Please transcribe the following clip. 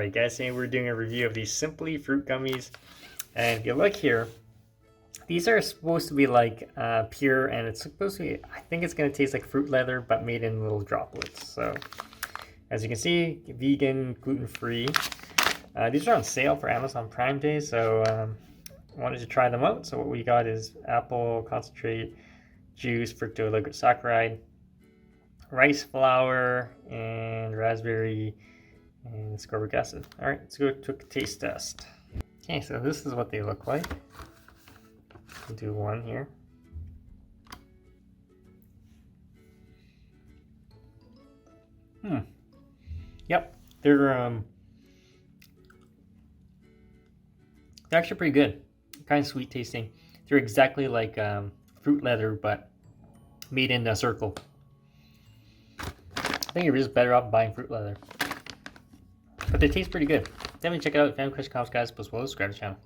Alright guys, today we're doing a review of these Simply Fruit Gummies. And if you look here, these are supposed to be like pure, and it's supposed to be, I think it's going to taste like fruit leather, but made in little droplets. So, as you can see, vegan, gluten-free. These are on sale for Amazon Prime Day, so I wanted to try them out. So what we got is apple concentrate, juice, fructooligosaccharide, rice flour, and raspberry and ascorbic acid. Alright, let's go to a taste test. Okay, so this is what they look like. We'll do one here. Yep, they're actually pretty good. Kind of sweet tasting. They're exactly like fruit leather, but made in a circle. I think you're just better off buying fruit leather. But they taste pretty good. Definitely check it out. If you have any questions, comments, guys, post below, subscribe to the channel.